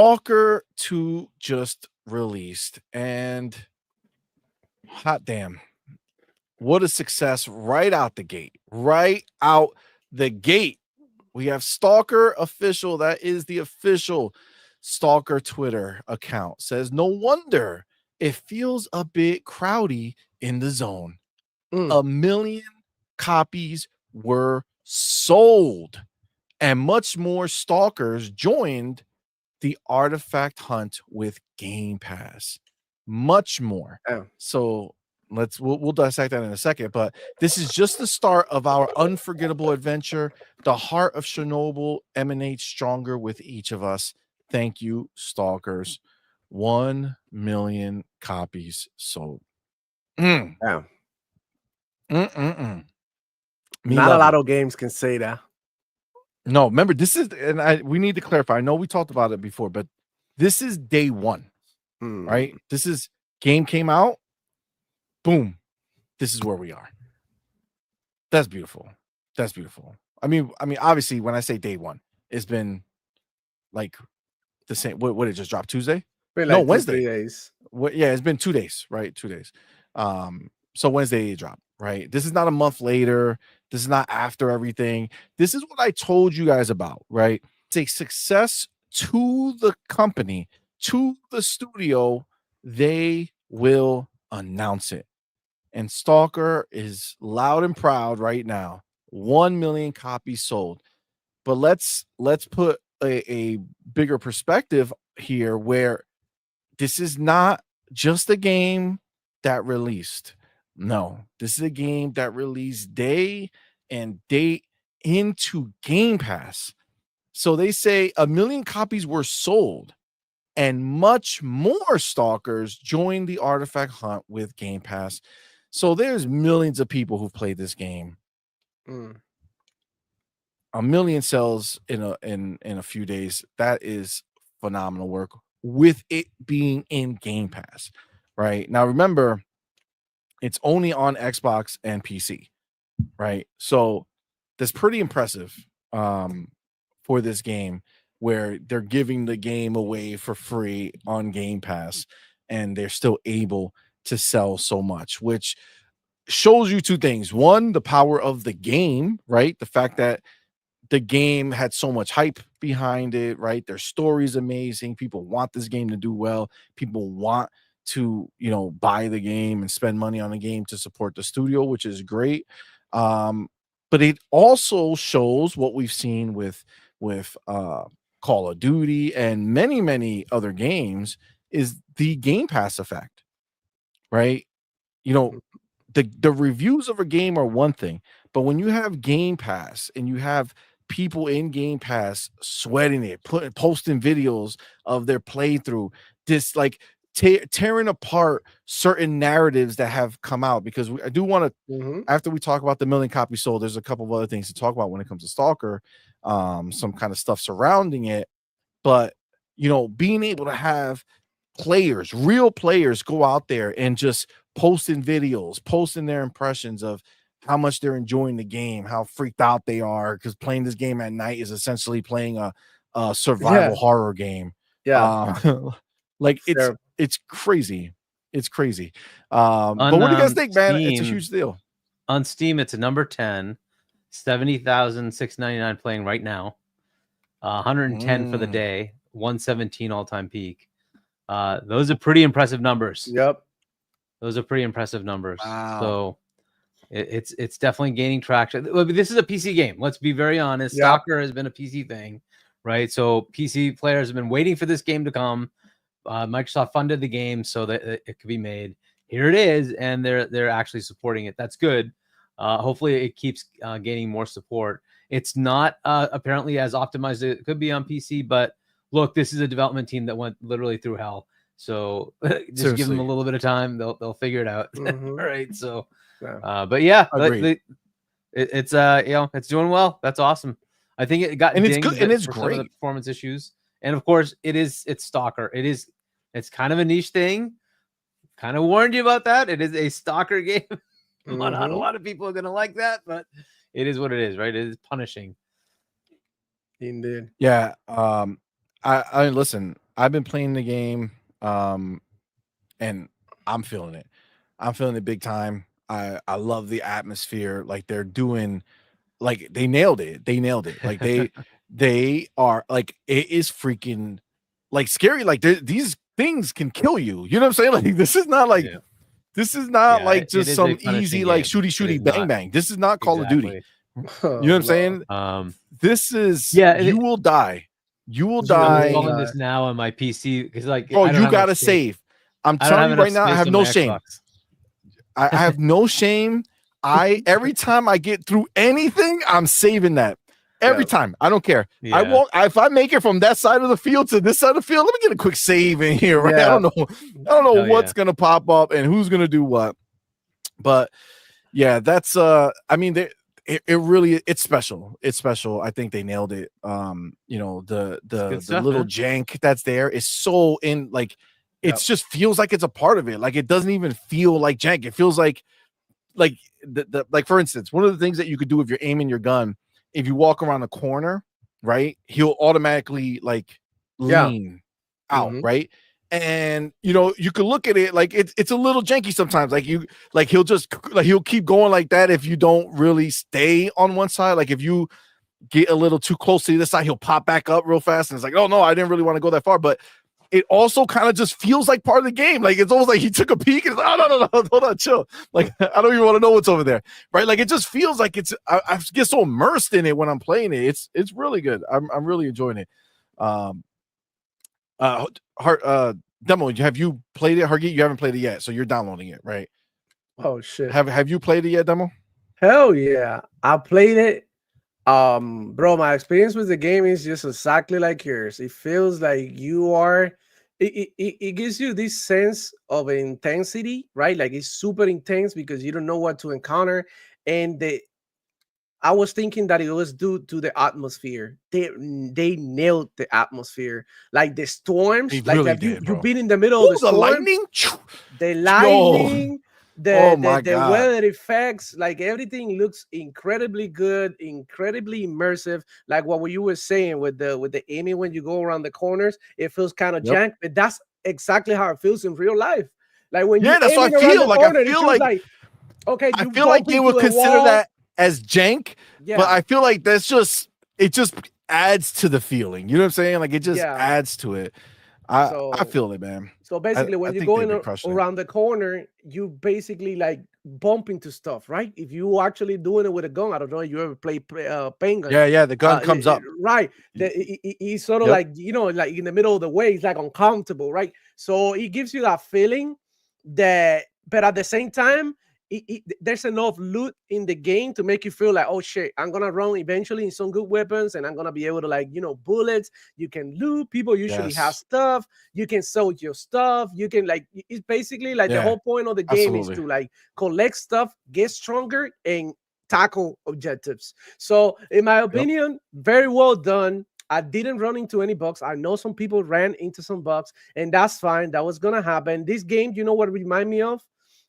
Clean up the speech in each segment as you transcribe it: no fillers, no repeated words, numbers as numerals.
Stalker 2 just released, and hot damn, what a success right out the gate. Right out the gate. We have Stalker official. That is the official Stalker Twitter account. Says, no wonder it feels a bit crowdy in the zone. 1 million copies were sold, and much more stalkers joined the artifact hunt with Game Pass. Much more. Oh. So we'll dissect that in a second, but this is just the start of our unforgettable adventure. The heart of Chernobyl emanates stronger with each of us. Thank you, stalkers. 1 million copies sold. Yeah. Not a lot of games can say that. No, remember, this is, and we need to clarify. I know we talked about it before, but this is day one, right? This is game came out. Boom. This is where we are. That's beautiful. That's beautiful. I mean, obviously, when I say day one, it's been like the same. What it just dropped Tuesday? No, Wednesday. 3 days. Yeah, it's been 2 days, right? 2 days. So Wednesday it dropped, right? This is not a month later. This is not after everything. This is what I told you guys about, right? It's a success to the company, to the studio. They will announce it. And Stalker is loud and proud right now. 1 million copies sold. But let's put a bigger perspective here, where this is not just a game that released. No, this is a game that released day and date into Game Pass. So they say 1 million copies were sold, and much more stalkers joined the artifact hunt with Game Pass. So there's millions of people who've played this game. 1 million sells in a few days. That is phenomenal work, with it being in Game Pass. Right now, remember, it's only on Xbox and PC, right? So that's pretty impressive for this game, where they're giving the game away for free on Game Pass, and they're still able to sell so much, which shows you two things. One, the power of the game, right? The fact that the game had so much hype behind it, right? Their story is amazing. People want this game to do well. People want to, buy the game and spend money on the game to support the studio, which is great. But it also shows what we've seen with Call of Duty and many, many other games, is the Game Pass effect, right? The reviews of a game are one thing, but when you have Game Pass and you have people in Game Pass sweating it, posting videos of their playthrough, this like tearing apart certain narratives that have come out, because I do want to, after we talk about the 1 million copies sold, there's a couple of other things to talk about when it comes to Stalker, some kind of stuff surrounding it. But being able to have players, real players, go out there and just posting videos, posting their impressions of how much they're enjoying the game, how freaked out they are, because playing this game at night is essentially playing a survival horror game. Like it's crazy. It's crazy. But what do you guys think, man? It's a huge deal. On Steam, it's a number 10, 70,699 playing right now. 110 for the day, 117 all-time peak. Those are pretty impressive numbers. Yep. Those are pretty impressive numbers. Wow. So it's definitely gaining traction. This is a PC game. Let's be very honest. Yep. Stalker has been a PC thing, right? So PC players have been waiting for this game to come. Microsoft funded the game so that it could be made. Here it is, and they're actually supporting it. That's good. Hopefully it keeps gaining more support. It's not apparently as optimized as it could be on PC, but look, this is a development team that went literally through hell. So just give them a little bit of time. They'll figure it out. All right. So, but yeah, it's it's doing well. That's awesome. I think it got it's good and it's for great. Some of the performance issues, and of course it's Stalker. It's kind of a niche thing. Kind of warned you about that. It is a Stalker game. Not a lot of people are gonna like that, but it is what it is, right? It is punishing. Indeed. Yeah. I listen. I've been playing the game, and I'm feeling it. I'm feeling it big time. I love the atmosphere. Like they're doing, like they nailed it. They nailed it. Like they are like it is freaking like scary. Like these things can kill you. You know what I'm saying? Like this is not like Yeah. this is not Yeah, like it just is a some punishing easy like game. shooty It is bang not. bang. This is not Call of Duty. Exactly. You know what I'm saying? This is Yeah, you will die. You will I'm die. installing this now on my PC because like Bro, I don't you have enough gotta space. save. I'm I don't telling have you enough right now, I space have on no my shame. Xbox. I have no shame. Every time I get through anything, I'm saving that. Every time. I don't care. Yeah. I won't if I make it from that side of the field to this side of the field, let me get a quick save in here, right? Yeah. I don't know Hell what's yeah. gonna pop up and who's gonna do what. But yeah, that's I mean it really it's special. It's special. I think they nailed it. You know, the good stuff, little man. jank that's there is so in like it's just feels like it's a part of it. Like it doesn't even feel like jank. It feels like the like for instance, one of the things that you could do if you're aiming your gun, if you walk around the corner, right, he'll automatically like lean out, right? And you know, you could look at it like it's a little janky sometimes. Like he'll keep going like that if you don't really stay on one side. Like if you get a little too close to the side, he'll pop back up real fast. And it's like, oh no, I didn't really want to go that far. But it also kind of just feels like part of the game. Like it's almost like he took a peek and it's like, oh no, hold on, chill. Like I don't even want to know what's over there, right? Like it just feels like I get so immersed in it when I'm playing it. It's really good. I'm really enjoying it. Demo, have you played it, Hargeet? You haven't played it yet, so you're downloading it, right? Oh shit. Have you played it yet, Demo? Hell yeah. I played it. Bro, my experience with the game is just exactly like yours. It feels like you are it gives you this sense of intensity, right? Like it's super intense because you don't know what to encounter. And I was thinking that it was due to the atmosphere. They nailed the atmosphere. Like the storms, They like really that did, bro. you've been in the middle of the storm. Lightning? The lightning, Oh my the God. weather effects, like everything looks incredibly good, incredibly immersive. Like what you were saying with the aiming when you go around the corners, it feels kind of jank, but that's exactly how it feels in real life. Like when you that's what aiming I around feel the like. corner, I it feel feels like like okay, I you feel like bump they into would a consider wall. that as jank, Yeah. but I feel like it just adds to the feeling. You know what I'm saying? Like it just adds to it. I feel it, man. So basically, when you're going around the corner, you basically like bump into stuff, right? If you actually doing it with a gun, I don't know, you ever play pain gun? Yeah, the gun comes up, right? It's sort of like, you know, like in the middle of the way, it's like uncomfortable, right? So it gives you that feeling that, but at the same time, there's enough loot in the game to make you feel like, oh shit, I'm gonna run eventually in some good weapons, and I'm gonna be able to, like, you know, bullets. You can loot. People usually have stuff. You can sell your stuff. You can, like, it's basically like the whole point of the game is to like collect stuff, get stronger, and tackle objectives. So, in my opinion, very well done. I didn't run into any bugs. I know some people ran into some bugs, and that's fine. That was gonna happen. This game, you know what it remind me of?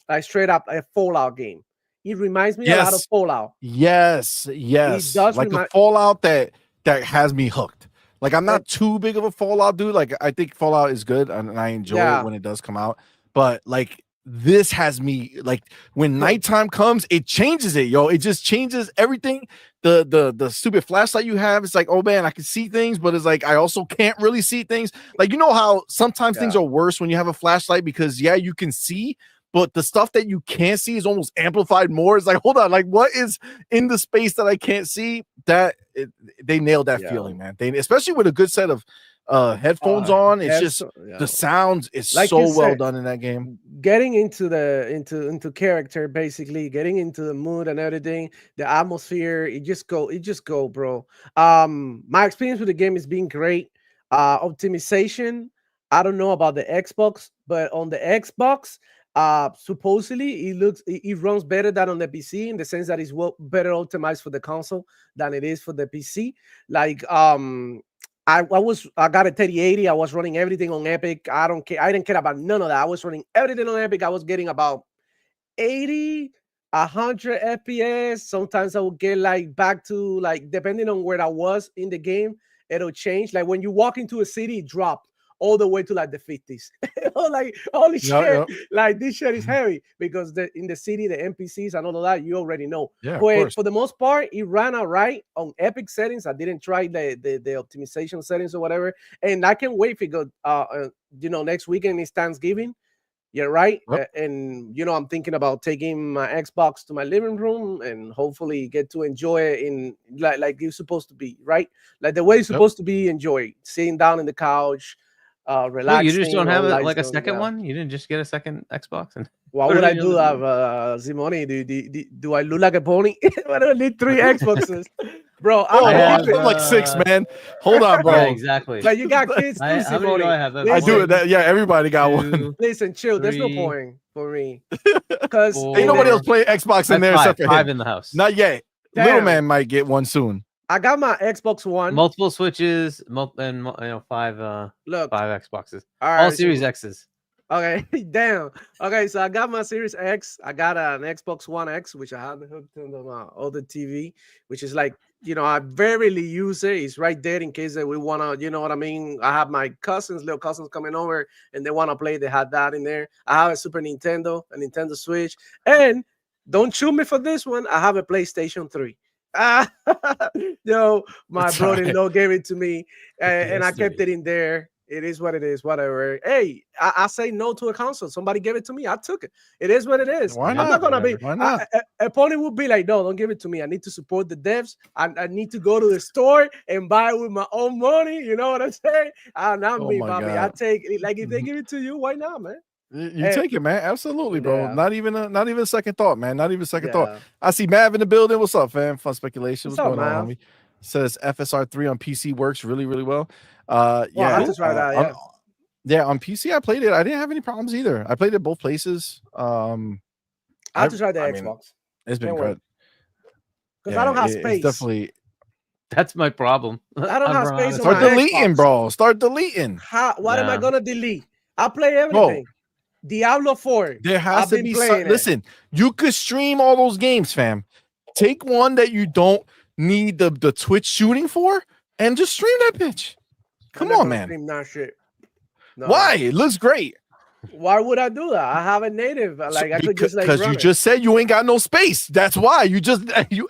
Like straight up a Fallout game. It reminds me a lot of Fallout. Yes. It does like a Fallout that has me hooked. Like I'm not too big of a Fallout dude. Like I think Fallout is good and I enjoy it when it does come out. But like this has me like when nighttime comes, it changes it, yo. It just changes everything. The stupid flashlight you have, it's like, oh man, I can see things, but it's like I also can't really see things. Like, you know how sometimes things are worse when you have a flashlight because you can see, but the stuff that you can't see is almost amplified more. It's like, hold on, like what is in the space that I can't see? They nailed that feeling, man. They, especially with a good set of headphones on. It's just the sound is like so well done in that game. Getting into the into character, basically getting into the mood and everything, the atmosphere, it just go, bro. My experience with the game has been great. Optimization, I don't know about the Xbox, but on the Xbox, supposedly it runs better than on the PC in the sense that it's better optimized for the console than it is for the PC. Like I got a 3080. I was running everything on Epic. I don't care. I didn't care about none of that. I was running everything on Epic. I was getting about 80, 100 FPS. Sometimes I would get like back to, like, depending on where I was in the game, it'll change. Like when you walk into a city, it dropped. all the way to like the 50s. Like, holy shit, Yep. like this shit is heavy because in the city, the NPCs and all of that, you already know. Yeah, of But course. for the most part, it ran all right on epic settings. I didn't try the optimization settings or whatever, and I can't wait because next weekend is Thanksgiving. Yeah, right. Yep. And I'm thinking about taking my Xbox to my living room and hopefully get to enjoy it in like it's supposed to be, right? Like the way it's supposed to be enjoyed, sitting down in the couch, relaxing. Well, you just don't have like a going second down. one? You didn't just get a second Xbox? And Why put would it I in do your- that, CMoney? Do I look like a pony? I don't need 3 Xboxes, bro. Oh, I'm have, you have like 6, man. Hold on, bro. Yeah, exactly. Like you got kids too, How many do I CMoney. have? I do it. Listen, Yeah, everybody got one. 2, listen, chill. There's no 3, point for me because 4. Ain't nobody else playing Xbox in there except for five him. in the house. Not yet. Little Damn. man might get one soon. I got my Xbox One. Multiple Switches, and 5 Look, 5 Xboxes. all All right, Series so- X's. Okay, damn. Okay, so I got my Series X. I got an Xbox One X, which I haven't hooked into my other TV, which is like, I very rarely use it. It's right there in case that we want to, you know what I mean? I have my little cousins coming over and they want to play. They had that in there. I have a Super Nintendo, a Nintendo Switch. And don't shoot me for this one. I have a PlayStation 3. My That's brother-in-law gave it to me and I PS3. kept it in there. It is what it is, whatever. Hey, I say no to a console. Somebody gave it to me. I took it. It is what it is. Why I'm not? not gonna be. Why not? A pony would be like, no, don't give it to me. I need to support the devs. I need to go to the store and buy it with my own money. You know what I'm saying? Not Oh me, my Bobby. God. I take it. Like if they give it to you, why not, man? You take it, man. Absolutely, bro. Yeah. Not even a second thought, man. Not even a second thought. Yeah. I see Mav in the building. What's up, fam? Fun speculation. What's What's up, going on, Mav? homie? Says FSR3 on PC works really, really well. Well, I Yeah. have to try that. Yeah. On PC, I played it. I didn't have any problems either. I played it both places. I have to try the I mean, Xbox it's been Can't wait. good. because I don't have It's space. definitely That's my problem. I don't have I've run space out on of start my time. deleting, Xbox. bro. Start deleting. What am I Yeah. gonna delete? I play everything. Diablo 4. There has I've to been be playing it. listen, you could stream all those games, fam. Take one that you don't need the Twitch shooting for and just stream that bitch. Come I'm not on, gonna man. stream that shit. No. Why? It looks great. Why would I do that? I have a native. Like I could just like Because run you it. just said you ain't got no space. That's why. You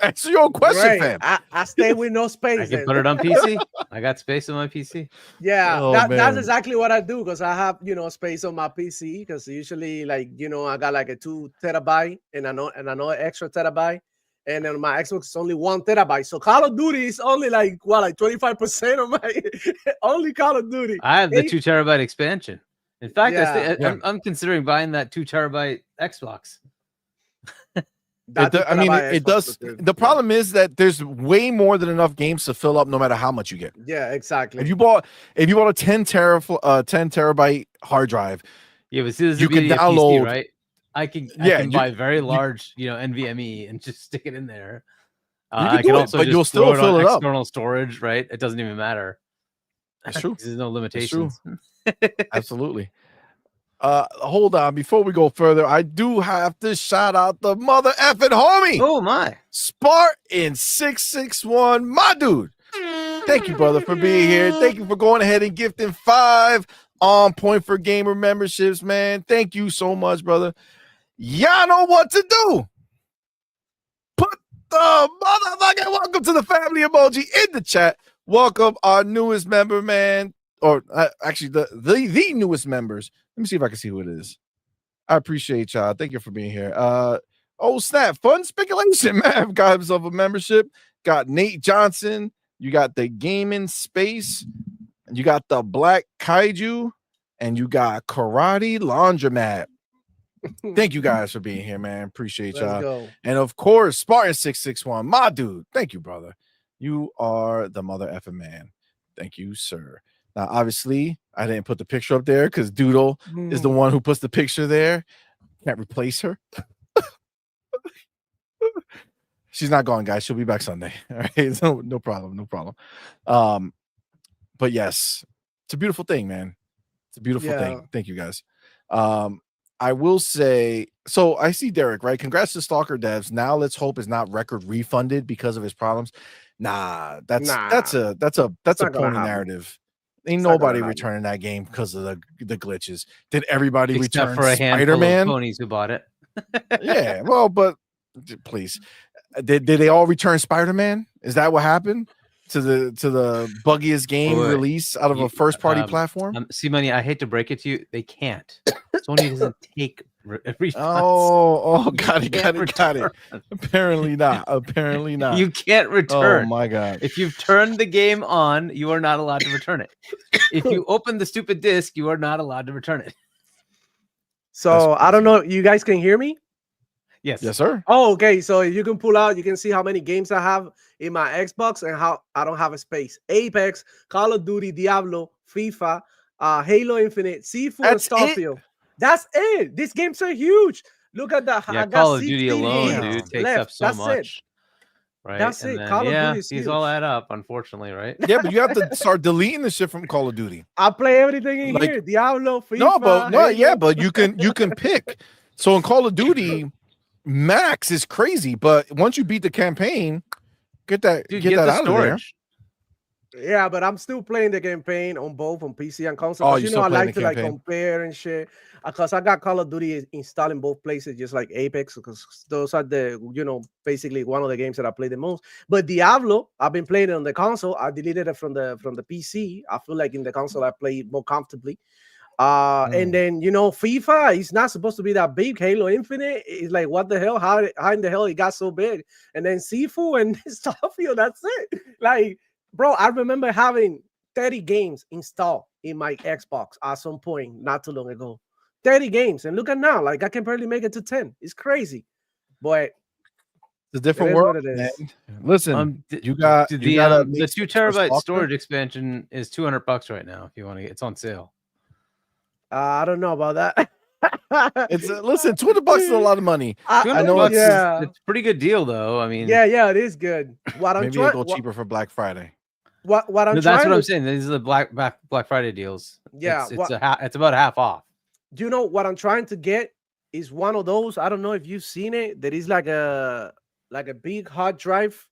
answer your own question, Right. fam. I stay with no space. I can then. put it on PC. I got space on my PC. Yeah, Oh, that's man. exactly what I do because I have space on my PC because usually like I got like a 2 terabyte and another extra terabyte, and then my Xbox is only 1 terabyte. So Call of Duty is only like 25% of my only Call of Duty. I have the Hey. 2 terabyte expansion. In fact, Yeah. I'm considering buying that 2 terabyte Xbox. That I mean, it does. The problem is that there's way more than enough games to fill up, no matter how much you get. Yeah, exactly. If you bought a 10 terabyte hard drive, Yeah, but see, this is You the beauty can of PC, download- right? I can Yeah, buy very large, NVMe and just stick it in there. You can I do can it, also but just you'll still throw it fill on it up. external storage, right? It doesn't even matter. that's true. There's no limitations. Absolutely. Hold on. Before we go further, I do have to shout out the mother effing homie, Oh my! Spartan 661, my dude. Thank you, brother, for being here. Thank you for going ahead and gifting 5 On Point for Gamer memberships, man. Thank you so much, brother. Y'all know what to do. Put the motherfucking welcome to the family emoji in the chat. Welcome our newest member, man. Or actually, the newest members. Let me see if I can see who it is. I appreciate y'all. Thank you for being here. Oh snap! Fun speculation, man. Got himself a membership. Got Nate Johnson. You got the Gaming Space. You got the Black Kaiju, and you got Karate Laundromat. Thank you guys for being here, man. Appreciate Let's y'all. go. And of course, Spartan 661, my dude. Thank you, brother. You are the mother effing man. Thank you, sir. Now, obviously, I didn't put the picture up there because Doodle is the one who puts the picture there. Can't replace her. She's not gone, guys. She'll be back Sunday. All right. So no problem. No problem. But yes, it's a beautiful thing, man. It's a beautiful thing. Thank you guys. I will say, so I see Derek, right? Congrats to Stalker devs. Now let's hope it's not record refunded because of his problems. Nah, that's a not gonna pony happen. narrative. Ain't It's not gonna nobody happen. returning that game because of the glitches. Did everybody Except return for a handful Spider-Man? of ponies who bought it. Yeah, well, but please, did they all return Spider-Man? Is that what happened to the buggiest game Wait. release out of a first-party platform? CMoney, I hate to break it to you, they can't. Sony doesn't take refunds. Got it. Apparently not. You can't Oh return. my god! If you've turned the game on, you are not allowed to return it. If you open the stupid disc, you are not allowed to return it. So I don't know. You guys can hear me? Yes, sir. Oh, okay. So you can pull out. You can see how many games I have in my Xbox and how I don't have a space. Apex, Call of Duty, Diablo, FIFA, Halo Infinite, Seafood, and Starfield. That's it. These games are huge. Look at that. Yeah, I got Call of Duty 16 alone, games dude, takes left. up so That's much. It. Right. That's and it. Then, Call of Duty is these huge. all add up, unfortunately, right? Yeah, but you have to start deleting the shit from Call of Duty. I play everything in here. Diablo, FIFA. Yeah, but you can pick. So in Call of Duty, max is crazy, but once you beat the campaign, get that out of there. Yeah, but I'm still playing the campaign on both on PC and console. Oh, I like to like compare and shit. Because I got Call of Duty installed in both places, just like Apex, because those are the basically one of the games that I play the most. But Diablo, I've been playing it on the console. I deleted it from the PC. I feel like in the console I play more comfortably. And then FIFA is not supposed to be that big. Halo Infinite is like, what the hell? How in the hell it got so big? And then Sifu and Starfield, that's it. Like, bro, I remember having 30 games installed in my Xbox at some point not too long ago. 30 games, and look at now, like I can barely make it to 10. It's crazy, but it's a different world. It is. Listen, you got the 2 terabyte storage expansion is $200 right now. If you want to get, it's on sale. I don't know about that. It's listen, $200 is a lot of money. I know it's a pretty good deal, though. I mean, yeah, it is good. Maybe they go cheaper for Black Friday. That's what I'm saying. These are the Black Friday deals. Yeah, it's about half off. Do you know what I'm trying to get? Is one of those. I don't know if you've seen it. There is like a big hard drive.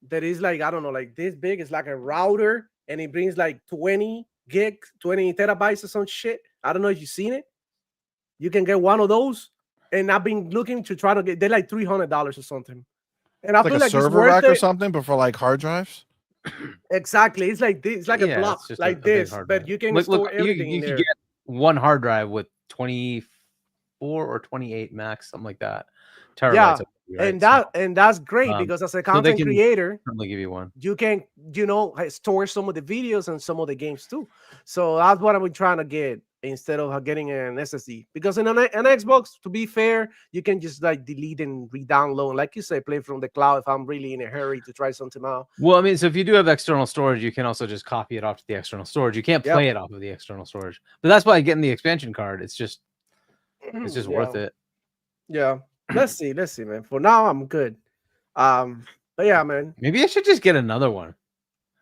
That is like, I don't know, like this big. It's like a router, and it brings like 20 terabytes or some shit. I don't know if you've seen it. You can get one of those, and I've been looking to try to get. They're like $300 or something. And I feel like a server rack or something, but for like hard drives. Exactly, it's like this. It's like a block like this, but you can store everything in there. You can get one hard drive with 24 or 28 max, something like that. Terabytes. Yeah, and that's great because as a content creator, probably give you one. You can store some of the videos and some of the games too. So that's what I'm trying to get instead of getting an SSD. Because in an Xbox, to be fair, you can just like delete and re-download, like you say, play from the cloud if I'm really in a hurry to try something out. Well, I mean, so if you do have external storage, you can also just copy it off to the external storage. You can't play it off of the external storage, but that's why getting the expansion card, it's just worth it. Yeah. Let's see, man. For now, I'm good. But yeah, man. Maybe I should just get another one.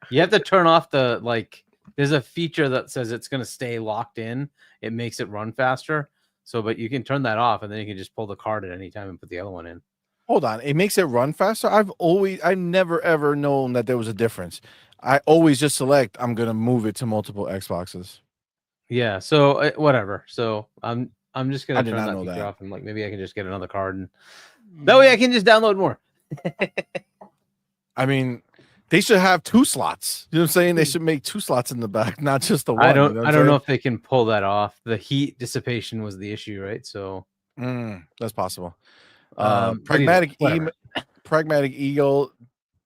You have to turn off there's a feature that says it's going to stay locked in. It makes it run faster. But you can turn that off, and then you can just pull the card at any time and put the other one in. Hold on. It makes it run faster? I've never, ever known that there was a difference. I always just select, I'm going to move it to multiple Xboxes. Yeah. So whatever. So I'm just going to turn that feature off, and maybe I can just get another card, and that way I can just download more. I mean, they should have 2 slots. You know what I'm saying? They should make 2 slots in the back, not just the one. I don't know if they can pull that off. The heat dissipation was the issue, right? So that's possible. Pragmatic Eagle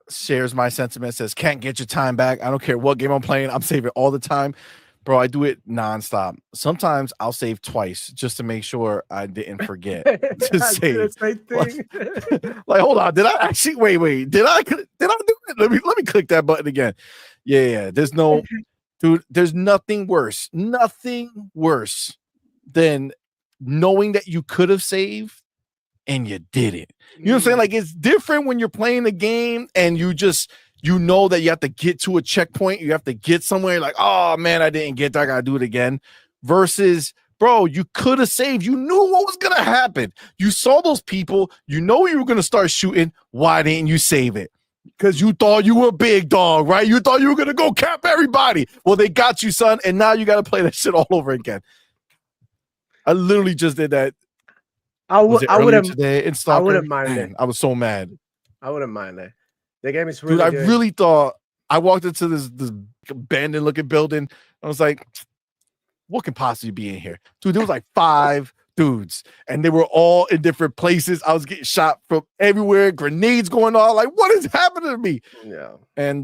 shares my sentiment, says can't get your time back. I don't care what game I'm playing. I'm saving all the time. Bro, I do it nonstop. Sometimes I'll save twice just to make sure I didn't forget to save. Like, hold on. Did I actually wait? Did I do it? Let me click that button again. Yeah. There's nothing worse than knowing that you could have saved and you didn't. You know what I'm saying? Like, it's different when you're playing the game and you know that you have to get to a checkpoint. You have to get somewhere. Like, oh, man, I didn't get that. I got to do it again. Versus, bro, you could have saved. You knew what was going to happen. You saw those people. You know you were going to start shooting. Why didn't you save it? Because you thought you were big dog, right? You thought you were gonna go cap everybody. Well, they got you, son, and now you got to play that shit all over again. I literally just did that. I wouldn't today in Stalker. I wouldn't mind Man, it. I was so mad. I wouldn't mind it. The game is really Dude, I good. really thought I walked into this abandoned looking building. I was like, what can possibly be in here? Dude, there was like 5 dudes, and they were all in different places. I was getting shot from everywhere, grenades going on. Like, what is happening to me? Yeah. And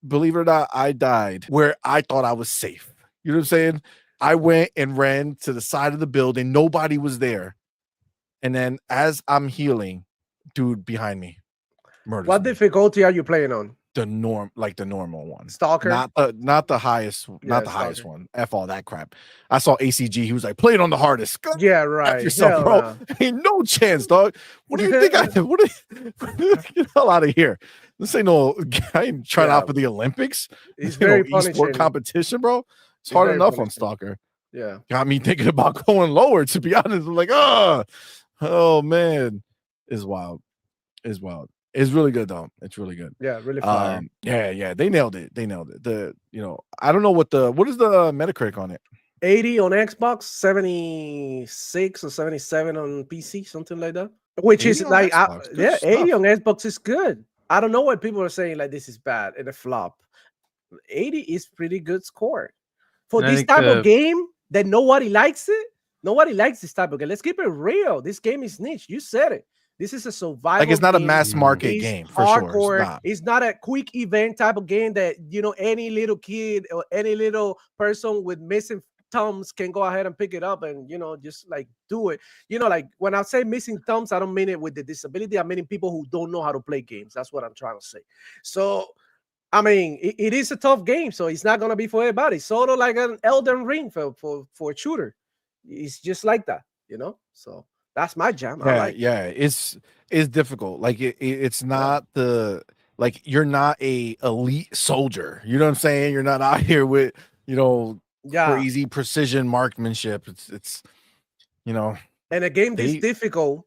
believe it or not, I died where I thought I was safe. You know what I'm saying? I went and ran to the side of the building. Nobody was there. And then as I'm healing, dude behind me murders What me. difficulty are you playing on? The normal one. Stalker? Not the highest, not the highest one. F all that crap. I saw ACG. He was like, play it on the hardest. Yeah, right. F yourself, Hell bro. no. Ain't no chance, dog. What do you think? Get the hell out of here. This ain't no. I ain't trying out for the Olympics. It's Very very esport punishing. competition, bro. It's hard very enough on punishing. Stalker. Yeah. Got me thinking about going lower. To be honest, I'm like, oh man, it's wild. It's wild. It's really good though. It's really good. Yeah, really fire. Yeah. They nailed it. I don't know what is the Metacritic on it? 80 on Xbox, 76 or 77 on PC, something like that. Which is like, Xbox, good yeah, 80 stuff. on Xbox is good. I don't know why people are saying like this is bad and a flop. 80 is pretty good score for I this think type of game that nobody likes it. Nobody likes this type of game. Let's keep it real. This game is niche. You said it. This is a survival. Like, it's not a game. mass market It's game for hardcore. sure. It's not a quick event type of game that any little kid or any little person with missing thumbs can go ahead and pick it up and just like do it. Like when I say missing thumbs, I don't mean it with the disability. I mean people who don't know how to play games. That's what I'm trying to say. So I mean, it is a tough game, so it's not gonna be for everybody. It's sort of like an Elden Ring for a shooter. It's just like that, So that's my jam. It's difficult. Like it's not you're not a elite soldier. You know what I'm saying? You're not out here with crazy precision marksmanship. It's and a game this difficult,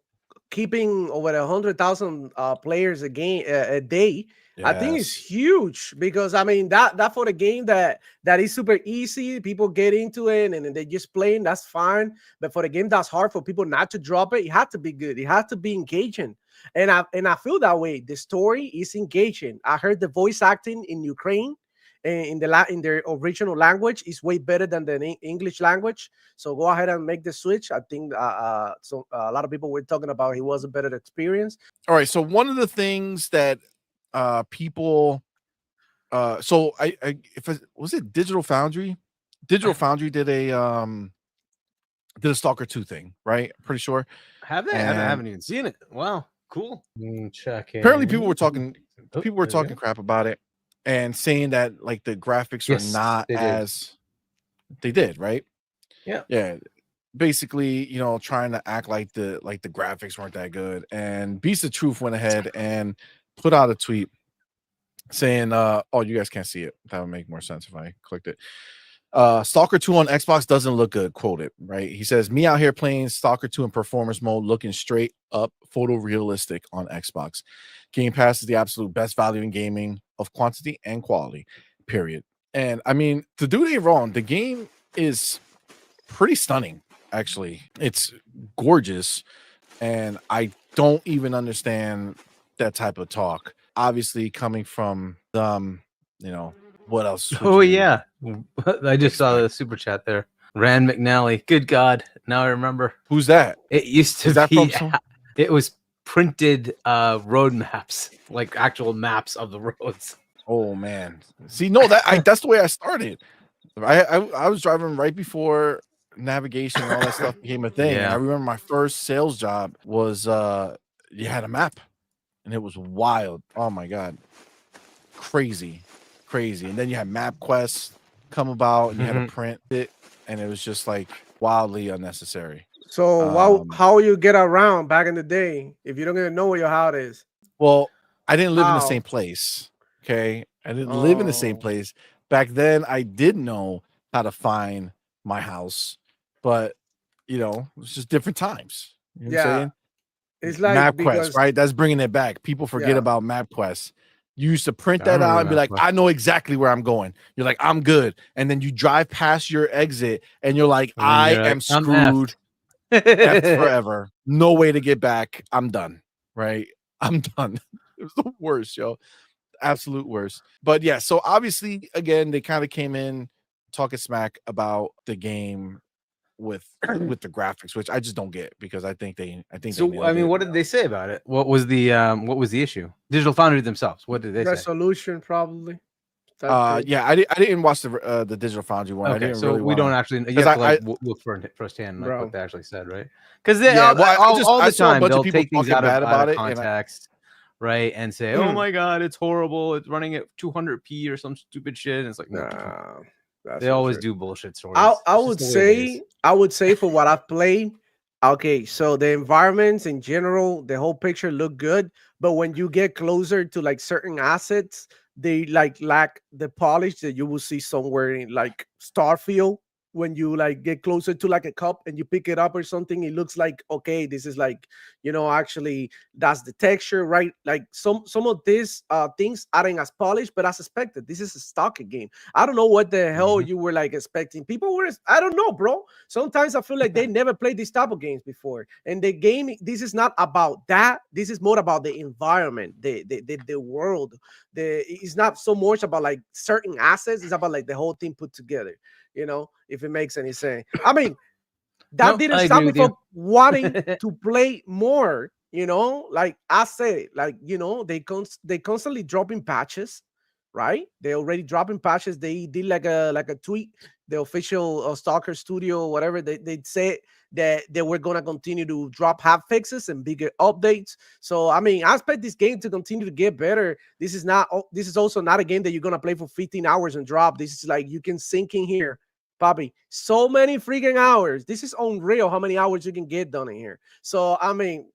keeping over 100,000 players a day. Yes. I think it's huge because I mean that for the game that is super easy, people get into it and they just playing, that's fine. But for the game that's hard for people not to drop it had to be good. It had to be engaging, and I feel that way. The story is engaging. I heard the voice acting in Ukraine in their original language is way better than the English language. So go ahead and make the switch. I think so. A lot of people were talking about it was a better experience. All right. So one of the things that people so was it Digital Foundry did a Stalker 2 thing, right? Pretty sure. Have they? I haven't even seen it. Wow, cool. Check. Apparently people were talking crap about it and saying that like the graphics are not as they did, right? Yeah, basically trying to act like the graphics weren't that good. And Beast of Truth went ahead and put out a tweet saying, oh, you guys can't see it. That would make more sense if I clicked it. Stalker 2 on Xbox doesn't look good, quoted, right? He says, me out here playing Stalker 2 in performance mode, looking straight up photorealistic on Xbox. Game Pass is the absolute best value in gaming of quantity and quality, period. And I mean, the dude ain't wrong. The game is pretty stunning, actually. It's gorgeous, and I don't even understand that type of talk. Obviously coming from what else? Yeah, I just saw the super chat there. Rand McNally. Good God, now I remember. Who's that? It used to be. It was printed road maps, like actual maps of the roads. Oh man, see, no, that's the way I started. I was driving right before navigation and all that stuff became a thing. Yeah. I remember my first sales job was you had a map. And it was wild. Oh my God. Crazy. And then you had MapQuest come about and you had to print it. And it was just like wildly unnecessary. So how you get around back in the day if you don't even know where your house is? Well, I didn't live in the same place. Okay. I didn't live in the same place. Back then I did know how to find my house, but it was just different times. You know what I'm saying? It's like MapQuest, right? That's bringing it back. People forget about MapQuest. You used to print I that remember out and be that like, part. I know exactly where I'm going. You're like, I'm good. And then you drive past your exit and you're like, And then I you're like, am I'm screwed. Effed forever. No way to get back. I'm done. Right? I'm done. It was the worst, yo. Absolute worst. But yeah, so obviously, again, they kind of came in talking smack about the game with the graphics, which I just don't get because I think they So nailed I mean, it. what did they say about it? What was the issue? Digital Foundry themselves. What did they say? Resolution probably. Type thing. Yeah, I didn't watch the Digital Foundry one. I Okay, didn't so really we want don't to, actually. You because have to like I look for firsthand like what Bro. they actually said, right? Because they yeah, well, all I the saw a time bunch of they'll people take things talking bad out about of it, and context, right? And say, "Oh my god, it's horrible! It's running at 200p or some stupid shit." And it's like, no, Nah, that's they not always true. do bullshit stories. I It's just would the way it is. say for what I've played, okay, so the environments in general, the whole picture look good, but when you get closer to like certain assets, they like lack the polish that you will see somewhere in like Starfield. When you like get closer to like a cup and you pick it up or something, it looks like, okay, this is like, actually that's the texture, right? Like some of these things aren't as polished, but as expected. This is a Stalker game. I don't know what the hell you were like expecting. People were, I don't know, bro. Sometimes I feel like they never played these type of games before. And the game, this is not about that. This is more about the environment, the world. It's not so much about like certain assets. It's about like the whole thing put together. If it makes any sense. I mean, that No, didn't I stop agree me with you. from wanting to play more. Like I said, like they constantly dropping patches, right? They already dropping patches. They did like a tweet, the official Stalker Studio, whatever. They said that they were gonna continue to drop half fixes and bigger updates. So I mean, I expect this game to continue to get better. This is also not a game that you're gonna play for 15 hours and drop. This is like you can sink in here. Bobby, so many freaking hours. This is unreal how many hours you can get done in here. So I mean,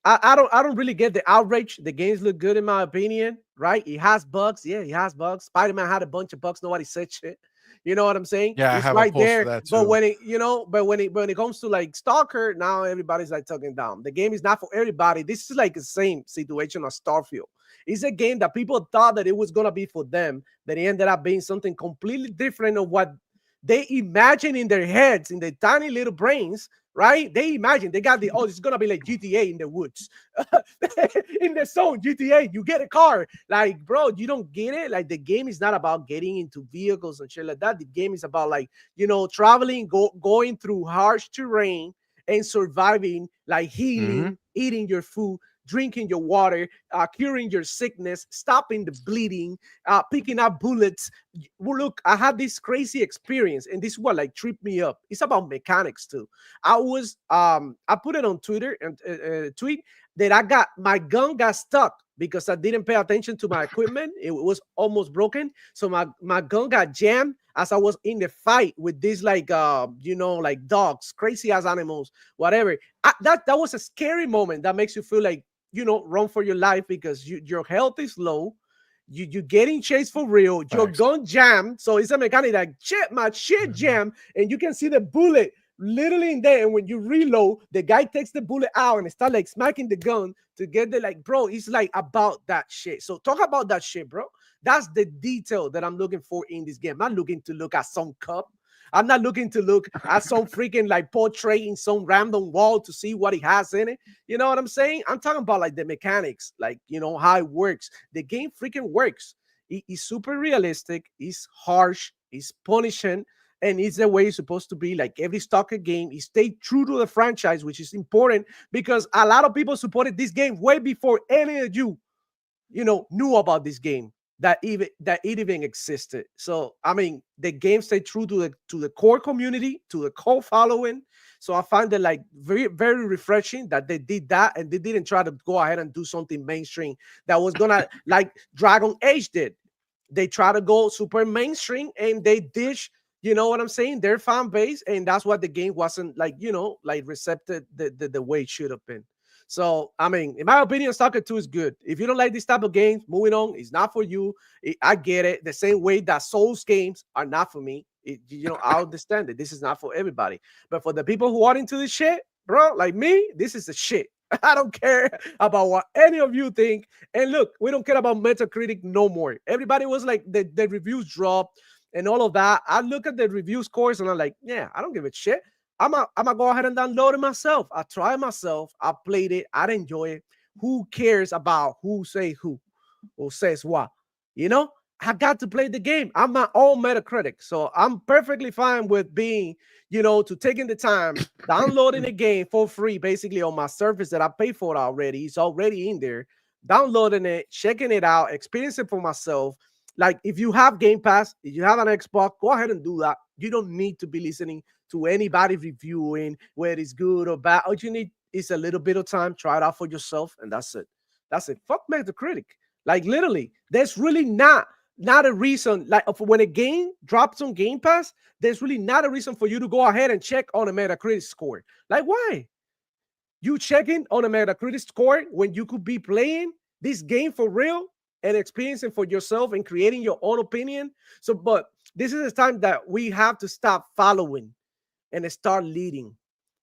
I don't really get the outrage. The games look good in my opinion, right? It has bugs. Yeah, it has bugs. Spider-Man had a bunch of bugs. Nobody said shit. You know what I'm saying? yeah, I It's have a right post for there. that But too. when it comes to like Stalker, now everybody's like talking down. The game is not for everybody. This is like the same situation as Starfield. It's a game that people thought that it was gonna be for them, that it ended up being something completely different of what they imagine in their heads, in their tiny little brains, right? They imagine they got it's gonna be like GTA in the woods, in the zone. GTA, you get a car, like bro, you don't get it. Like the game is not about getting into vehicles and shit like that. The game is about like traveling, going through harsh terrain and surviving, like healing, eating your food, drinking your water, curing your sickness, stopping the bleeding, picking up bullets. Well, look, I had this crazy experience, and this is what like tripped me up. It's about mechanics too. I put it on Twitter and tweet that my gun got stuck because I didn't pay attention to my equipment. It was almost broken, so my gun got jammed as I was in the fight with these like like dogs, crazy ass animals, whatever. That was a scary moment that makes you feel like run for your life because your health is low. You're getting chased for real. Your gun jammed. So it's a mechanic like my shit jammed, and you can see the bullet literally in there. And when you reload, the guy takes the bullet out and start like smacking the gun to get the like, bro, it's like about that shit. So talk about that shit, bro. That's the detail that I'm looking for in this game. I'm not looking to look at some cup. I'm not looking to look at some freaking like portrait in some random wall to see what it has in it. You know what I'm saying? I'm talking about like the mechanics, like how it works. The game freaking works. It's super realistic. It's harsh. It's punishing. And it's the way it's supposed to be. Like every Stalker game, it stay true to the franchise, which is important because a lot of people supported this game way before any of you, knew about this game that it even existed. So I mean, the game stay true to the core community, to the core following. So I find it like very, very refreshing that they did that and they didn't try to go ahead and do something mainstream that was gonna like Dragon Age did. They try to go super mainstream and they dish, you know what I'm saying, their fan base, and that's what the game wasn't like, like receptive the way it should have been. So, I mean, in my opinion, Stalker 2 is good. If you don't like this type of games, moving on, it's not for you. I get it. The same way that Souls games are not for me. I understand it. This is not for everybody. But for the people who are into this shit, bro, like me, this is the shit. I don't care about what any of you think. And look, we don't care about Metacritic no more. Everybody was like, the reviews dropped and all of that. I look at the review scores and I'm like, yeah, I don't give a shit. I'm gonna go ahead and download it myself. I try it myself. I played it. I enjoy it. Who cares about who say who or says what? You know, I got to play the game. I'm my own Metacritic. So I'm perfectly fine with being, to taking the time, downloading the game for free, basically on my service that I pay for already. It's already in there. Downloading it, checking it out, experiencing it for myself. Like if you have Game Pass, if you have an Xbox, go ahead and do that. You don't need to be listening to anybody reviewing whether it's good or bad. All you need is a little bit of time. Try it out for yourself, and that's it. That's it. Fuck Metacritic. Like literally, there's really not a reason. Like for when a game drops on Game Pass, there's really not a reason for you to go ahead and check on a Metacritic score. Like why? You checking on a Metacritic score when you could be playing this game for real and experiencing for yourself and creating your own opinion. So, but this is the time that we have to stop following and start leading.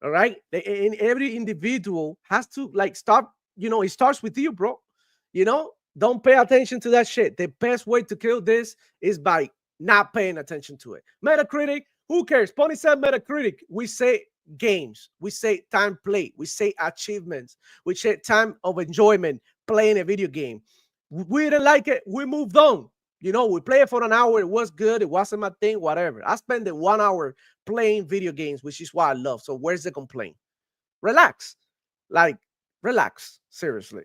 All right. And every individual has to like start, it starts with you, bro. Don't pay attention to that shit. The best way to kill this is by not paying attention to it. Metacritic, who cares? Pony said Metacritic. We say games. We say time played. We say achievements. We say time of enjoyment playing a video game. We didn't like it. We moved on. We play it for an hour. It was good. It wasn't my thing, whatever. I spent the 1 hour playing video games, which is what I love. So where's the complaint? Relax. Relax. Seriously.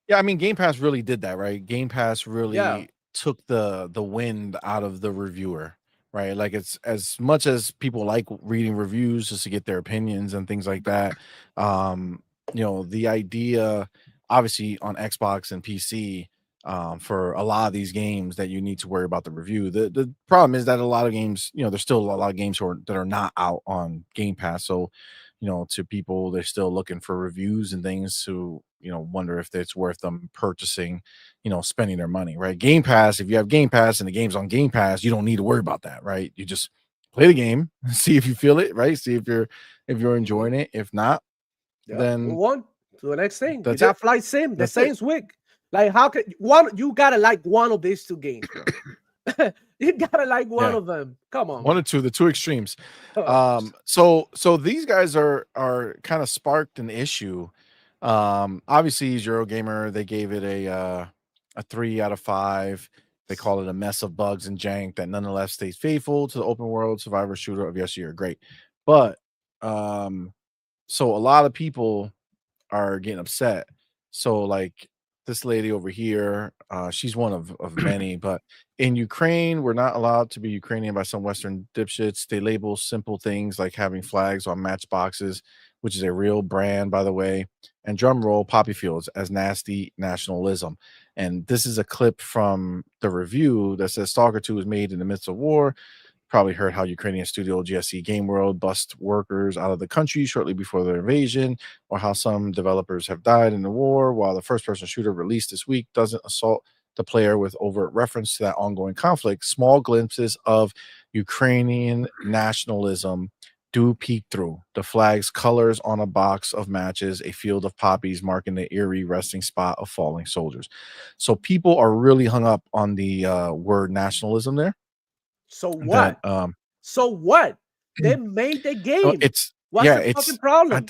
Yeah, I mean, Game Pass really did that, right? Game Pass really took the wind out of the reviewer, right? Like it's as much as people like reading reviews just to get their opinions and things like that. The idea, obviously, on Xbox and PC, for a lot of these games that you need to worry about the review. The problem is that a lot of games, there's still a lot of games that are not out on Game Pass. So, to people, they're still looking for reviews and things to, wonder if it's worth them purchasing, spending their money, right? Game Pass, if you have Game Pass and the game's on Game Pass, you don't need to worry about that, right? You just play the game, see if you feel it, right? See if you're enjoying it. If not, then move on to the next thing. That's you got it. Flight Sim, the That's Saints Week. Like, how could you gotta like one of these two games, bro. You gotta like one of them. Come on. One or two, the two extremes. Oh. So these guys are kind of sparked an issue. Obviously, Eurogamer, they gave it a 3 out of 5. They call it a mess of bugs and jank that nonetheless stays faithful to the open world survivor shooter of yesteryear. Great. But so a lot of people are getting upset. So like this lady over here, she's one of many, but in Ukraine, we're not allowed to be Ukrainian by some Western dipshits. They label simple things like having flags on matchboxes, which is a real brand, by the way, and drum roll poppy fields as nasty nationalism. And this is a clip from the review that says Stalker 2 was made in the midst of war. Probably heard how Ukrainian studio GSC Game World bust workers out of the country shortly before their invasion, or how some developers have died in the war, while the first-person shooter released this week doesn't assault the player with overt reference to that ongoing conflict. Small glimpses of Ukrainian nationalism do peek through. The flag's colors on a box of matches, a field of poppies marking the eerie resting spot of falling soldiers. So people are really hung up on the word nationalism there. So what? So what? They made the game. What's the fucking problem?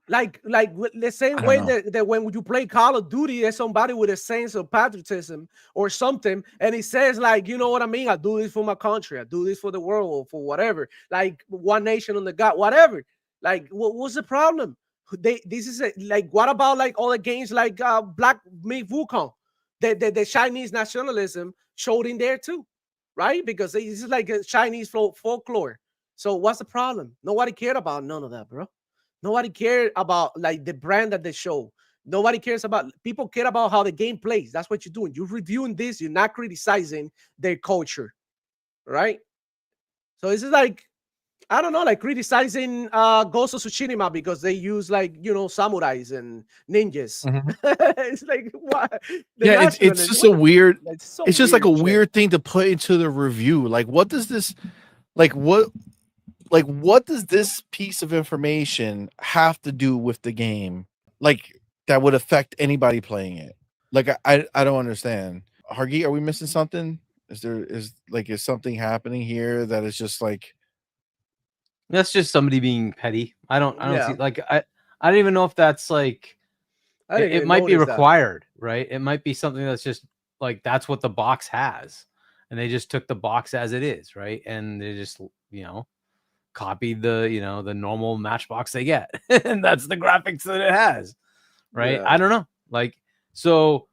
Like the same way that when you play Call of Duty, there's somebody with a sense of patriotism or something, and he says like, you know what I mean? I do this for my country. I do this for the world or for whatever. Like one nation under God, whatever. Like what's the problem? What about like all the games like Black Myth Wukong? The Chinese nationalism showed in there too. Right? Because this is like a Chinese folklore. So what's the problem? Nobody cared about none of that, bro. Nobody cared about like the brand that they show. Nobody cares about, people care about how the game plays. That's what you're doing. You're reviewing this. You're not criticizing their culture, right? So this is like, I don't know, like criticizing Ghost of Tsushima because they use like, samurais and ninjas. Mm-hmm. It's like, what? It's just a weird, it's just like a weird thing to put into the review. Like, what does this, what does this piece of information have to do with the game? like that would affect anybody playing it. Like I don't understand. Hargi, are we missing something? Is something happening here that is just like That's just somebody being petty. I don't see Yeah, like I don't even know if that's like I it, didn't it even might be notice that. required, right? It might be something that's just like that's what the box has. And they just took the box as it is, right? And they just, copied the normal Matchbox they get. And that's the graphics that it has, right? Yeah, I don't know. Like, so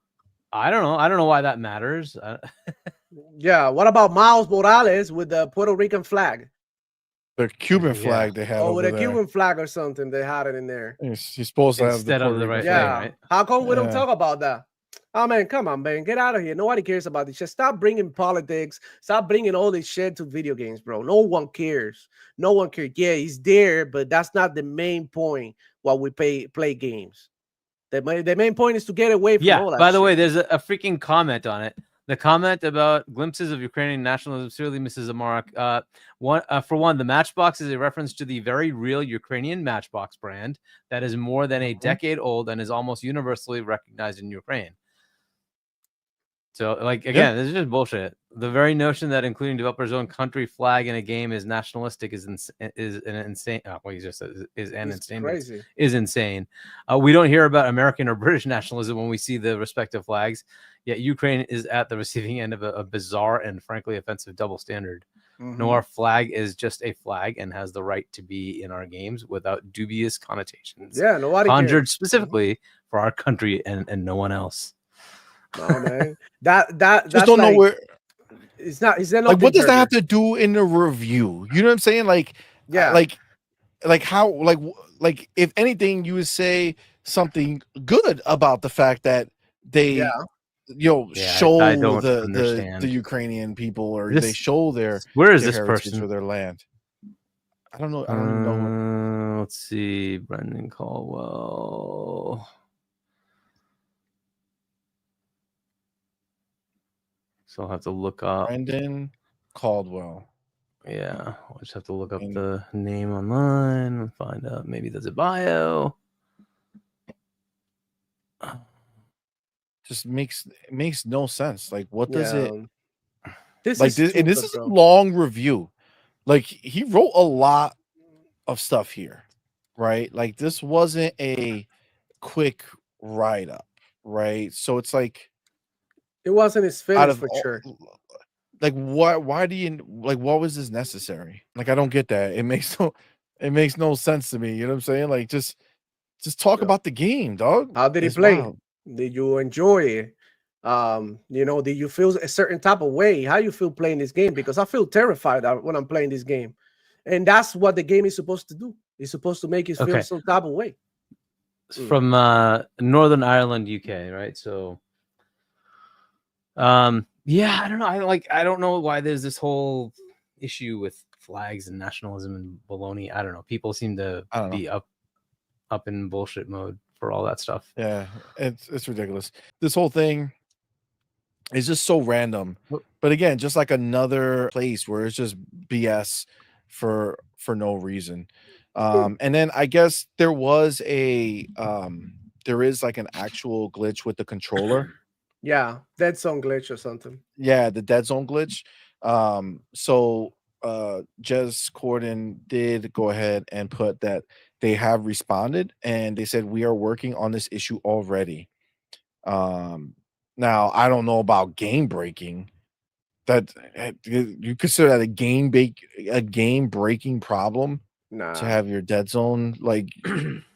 I don't know. I don't know why that matters. yeah. What about Miles Morales with the Puerto Rican flag? the Cuban Yeah. flag they had Or with over a there. Cuban flag or something? They had it in there. He's supposed to have the Instead of Puerto the Rican right thing, flag. Yeah. right? How come we don't Yeah. talk about that? Oh man, come on, man, get out of here. Nobody cares about this. Just stop bringing politics. Stop bringing all this shit to video games, bro. No one cares. No one cares. Yeah, he's there, but that's not the main point. While we play games, the main point is to get away from Yeah. all that By the shit. way, there's a freaking comment on it. The comment about glimpses of Ukrainian nationalism seriously misses the mark. For one, the Matchbox is a reference to the very real Ukrainian Matchbox brand that is more than a Mhm. decade old and is almost universally recognized in Ukraine. So, like, Yeah. again, this is just bullshit. The very notion that including developer's own country flag in a game is nationalistic is an insane. What he just said is an It's insane, but crazy. is insane. We don't hear about American or British nationalism when we see the respective flags. Yet Ukraine is at the receiving end of a bizarre and frankly offensive double standard. No, our flag is just a flag and has the right to be in our games without dubious connotations. Yeah, nobody Conjured cares. specifically for our country and no one else. No man, Just that's don't know like where. it's not. It's Like, nothing what does that have burger. to do in the review? You know what I'm saying? Yeah, Like how like if anything, you would say something good about the fact that yeah. they Yeah, I show don't the understand. Ukrainian people, or they This show their where is this heritage or person? their land. I don't know. I don't even know. Let's see, Brendan Caldwell. So I'll have to look up. Brendan Caldwell. Yeah, I'll just have to look up And- the name online and find out. Maybe there's a bio. Just makes no sense. Like, what does it This like? is This, and this stupid, is a bro. long review. Like, he wrote a lot of stuff here, right? Like, this wasn't a quick write up, right? So it's like, It wasn't his out finish of for all, sure. like, why do you like, what was this necessary? Like, I don't get that. It makes no sense to me. You know what I'm saying? Like, just talk Yeah. about the game, dog. How did he It's play? wild. Did you enjoy it? Did you feel a certain type of way? How you feel playing this game? Because I feel terrified when I'm playing this game, and that's what the game is supposed to do. It's supposed to make you feel Okay. some type of way. It's from Northern Ireland, UK, right? So yeah, I don't know. I don't know why there's this whole issue with flags and nationalism and baloney. I don't know. People seem to I don't know. be up in bullshit mode for all that stuff. Yeah, it's ridiculous. This whole thing is just so random. But again, just like another place where it's just BS for no reason. And then I guess there is like an actual glitch with the controller. Yeah, dead zone glitch or something. Yeah, the dead zone glitch. So Jez Corden did go ahead and put that they have responded, and they said we are working on this issue already. Now I don't know about game breaking. That you consider that a game breaking problem to Nah. have your dead zone like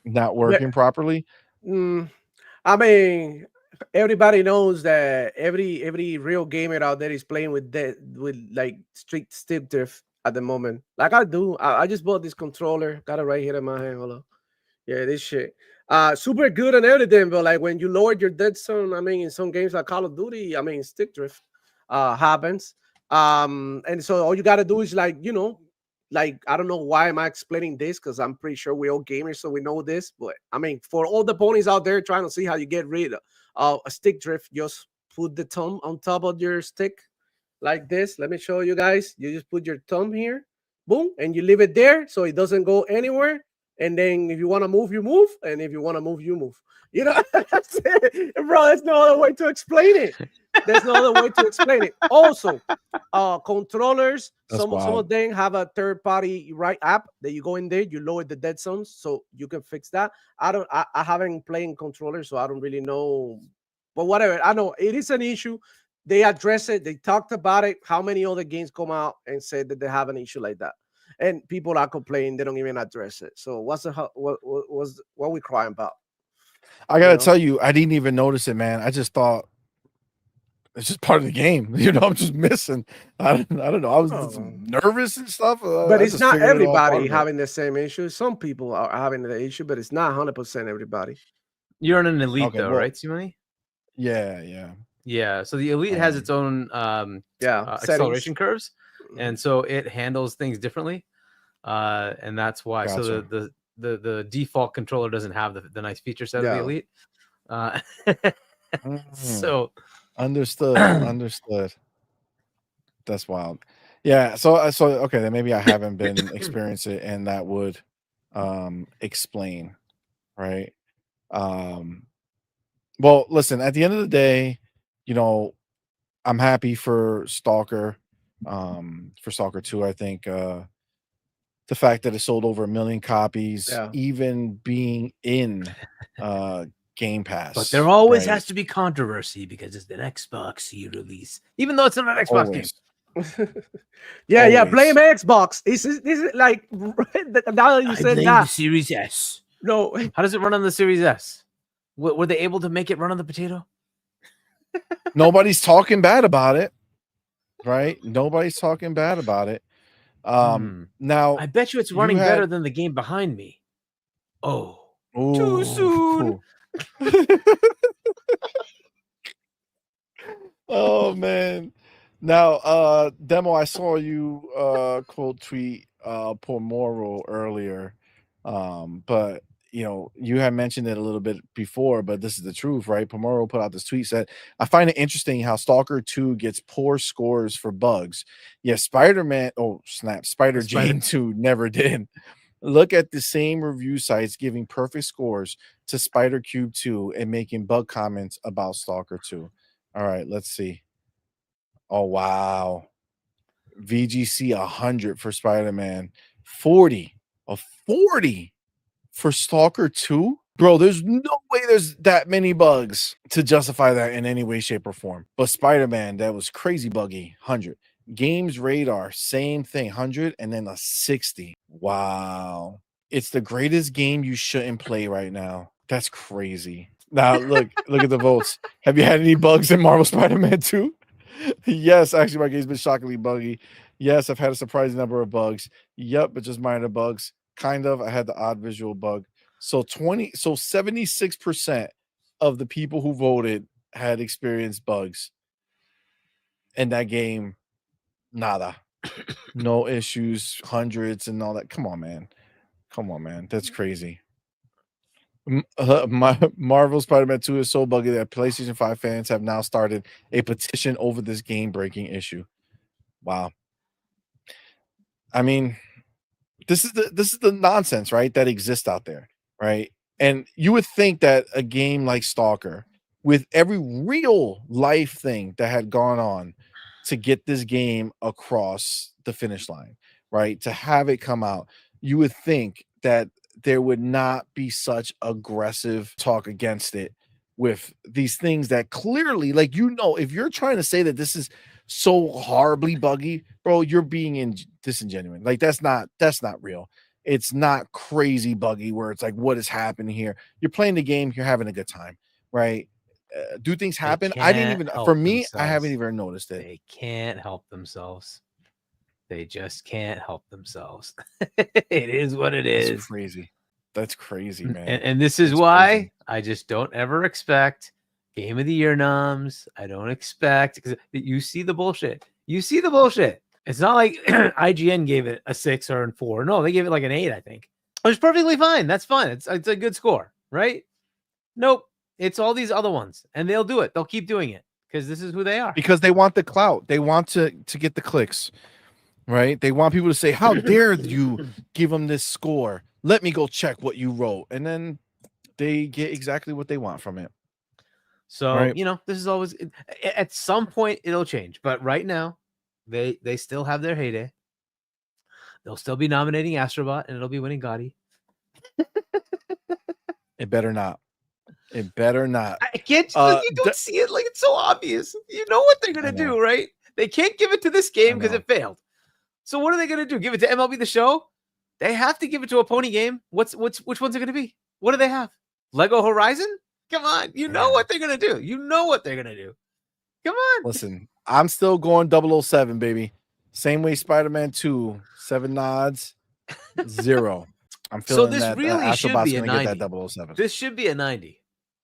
not working properly? I mean, everybody knows that every real gamer out there is playing with like strict stick drift at the moment. Like I do. I just bought this controller, got it right here in my hand. Hold on. Yeah, this shit. Super good and everything, but like when you lower your dead zone, I mean, in some games like Call of Duty, I mean, stick drift happens. And so all you gotta do is like I don't know why am I explaining this because I'm pretty sure we're all gamers, so we know this. But I mean, for all the ponies out there trying to see how you get rid of a stick drift, just put the thumb on top of your stick like this. Let me show you guys. You just put your thumb here, boom, and you leave it there so it doesn't go anywhere. And then if you want to move, you move. And if you want to move, you move. You know, that's it. Bro, there's no other way to explain it. There's no other way to explain it. Also, controllers, some of them have a third-party app that you go in there, you lower the dead zones, so you can fix that. I haven't played controllers, so I don't really know. But whatever, I know it is an issue. They address it. They talked about it. How many other games come out and said that they have an issue like that? And people are complaining. They don't even address it. So what we crying about? I gotta tell you, I didn't even notice it, man. I just thought it's just part of the game. You know, I'm just missing. I don't know. I was nervous and stuff. But it's not everybody having the same issue. Some people are having the issue, but it's not 100% everybody. You're in an elite though, right, CMoney? Yeah. So the elite has its own acceleration curves, and so it handles things differently, and that's why. Gotcha. So the default controller doesn't have the nice feature set of the elite. So understood. That's wild. Yeah. So okay, then maybe I haven't been experiencing it, and that would explain, right? Well, listen, at the end of the day, you know, I'm happy for Stalker 2. I think the fact that it sold over 1 million copies, even being in Game Pass. But there always has to be controversy because it's an Xbox release, even though it's not an Xbox game. Yeah, blame Xbox. This is like now that you said that. The Series S. No, how does it run on the Series S? Were they able to make it run on the potato? Nobody's talking bad about it, right? Nobody's talking bad about it. Now I bet you it's running better than the game behind me. Oh, too soon. Oh man. Now Demo, I saw you quote tweet Pomoro earlier, but you know, you had mentioned it a little bit before, but this is the truth, right? Pomoro put out this tweet, said, I find it interesting how Stalker 2 gets poor scores for bugs. Yeah, Spider-Jane 2 never did. Look at the same review sites giving perfect scores to Spider Cube 2 and making bug comments about Stalker 2. All right, let's see. Oh, wow. VGC 100 for Spider-Man. 40 for Stalker 2? Bro, there's no way there's that many bugs to justify that in any way, shape, or form. But Spider-Man, that was crazy buggy. 100. Games Radar, same thing. 100 and then a 60. Wow. It's the greatest game you shouldn't play right now. That's crazy. Now, look at the votes. Have you had any bugs in Marvel Spider-Man 2? Yes, actually, my game's been shockingly buggy. Yes, I've had a surprising number of bugs. Yep, but just minor bugs. Kind of. I had the odd visual bug. So 76% of the people who voted had experienced bugs. And that game, nada. No issues, hundreds and all that. Come on, man. That's crazy. Marvel Spider-Man 2 is so buggy that PlayStation 5 fans have now started a petition over this game-breaking issue. Wow. I mean, this is the nonsense, right, that exists out there, right? And you would think that a game like Stalker, with every real life thing that had gone on to get this game across the finish line, right, to have it come out, you would think that there would not be such aggressive talk against it with these things that clearly, like, you know, if you're trying to say that this is so horribly buggy, bro, you're being disingenuous. Like, that's not real. It's not crazy buggy where it's like, what is happening here? You're playing the game, you're having a good time, right? Do things happen? I didn't even, for me, I haven't even noticed it. They can't help themselves. They just can't help themselves. It is what it is. That's crazy, man. And this is why I just don't ever expect Game of the Year noms. I don't expect, because you see the bullshit. It's not like IGN gave it a 6 or a 4. No, they gave it like an 8, I think. It was perfectly fine. That's fine. It's a good score, right? Nope. It's all these other ones, and they'll do it. They'll keep doing it because this is who they are. Because they want the clout. They want to get the clicks, right? They want people to say, how dare you give them this score? let me go check what you wrote, and then they get exactly what they want from it. So, Right. this is always at some point it'll change, but right now they still have their heyday. They'll still be nominating Astrobot and it'll be winning Gotti. It better not. It better not. I can't you don't see it, like it's so obvious. You know what they're gonna do, right? They can't give it to this game because it failed. So what are they gonna do? Give it to MLB The Show? They have to give it to a pony game. Which one's it gonna be? What do they have? Lego Horizon? Come on, you know what they're gonna do. You know what they're gonna do. Come on. Listen, I'm still going 007, baby. Same way Spider-Man 2, 7 nods, 0. I'm feeling this that really should Astrobot's be a gonna 90. get that 007. This should be a 90,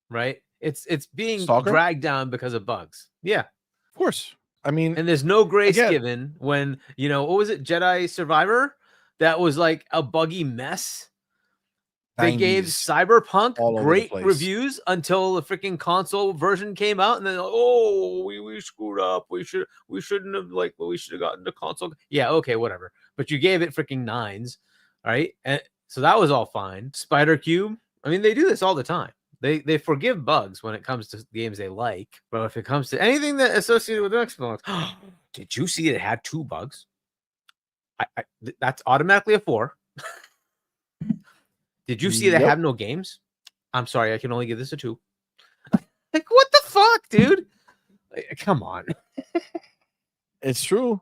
right? It's being Stalker? dragged down because of bugs. Yeah. Of course. I mean, and there's no grace given when, what was it? Jedi Survivor? That was like a buggy mess. They gave Cyberpunk great reviews until the freaking console version came out, and then we screwed up. We shouldn't have we should have gotten the console. Yeah, okay, whatever. But you gave it freaking 9s, right? And so that was all fine. Spider Cube. I mean, they do this all the time. They forgive bugs when it comes to games they like, but if it comes to anything that associated with Xbox, did you see it had 2 bugs? That's automatically a 4. Did you see they have no games? I'm sorry, I can only give this a 2. Like, what the fuck, dude? Come on. It's true.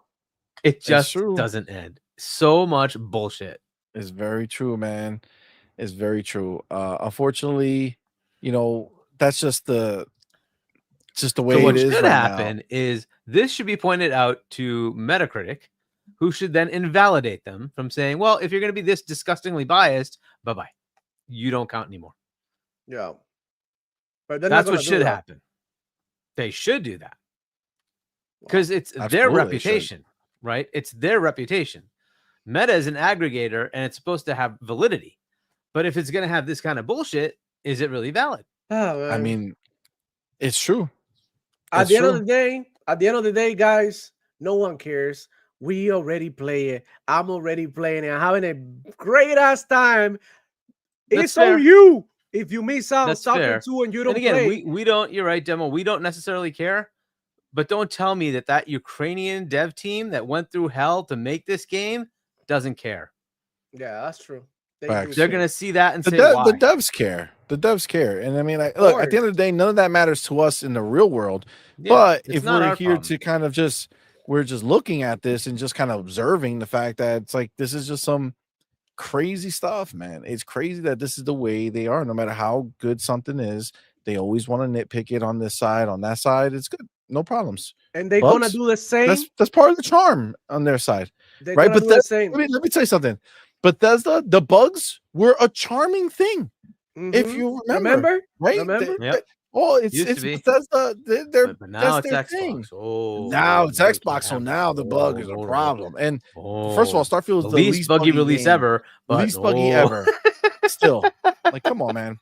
It just doesn't end. So much bullshit. It's very true, man. It's very true. Unfortunately, that's just the way it is. What should happen is this should be pointed out to Metacritic, who should then invalidate them from saying, well, if you're going to be this disgustingly biased, bye-bye. You don't count anymore. Yeah. But that's what should happen. They should do that. Because it's their reputation, right? It's their reputation. Meta is an aggregator, and it's supposed to have validity. But if it's going to have this kind of bullshit, is it really valid? Oh, I mean, it's true. At the end of the day, guys, no one cares. We already play it. I'm already playing it. I'm having a great ass time. It's on you if you miss out on Stalker 2 and you don't play. We don't. You're right, Demo. We don't necessarily care, but don't tell me that Ukrainian dev team that went through hell to make this game doesn't care. Yeah, that's true. They're gonna see that and say, "Why?" The devs care. The devs care, and I mean, look. At the end of the day, none of that matters to us in the real world. Yeah, but if we're here to kind of we're just looking at this and just kind of observing the fact that it's like this is just some crazy stuff, man. It's crazy that this is the way they are. No matter how good something is, they always want to nitpick it on this side, on that side. It's good, no problems. And they're gonna do the same. That's part of the charm on their side, right? But the same. Let me tell you something. Bethesda, the bugs were a charming thing. If you remember, right? Yep. It's Bethesda. But now it's Xbox. Thing. Now it's Xbox. So now the bug is a problem. And first of all, Starfield is the least buggy release ever. Least buggy ever. Still, like, come on, man.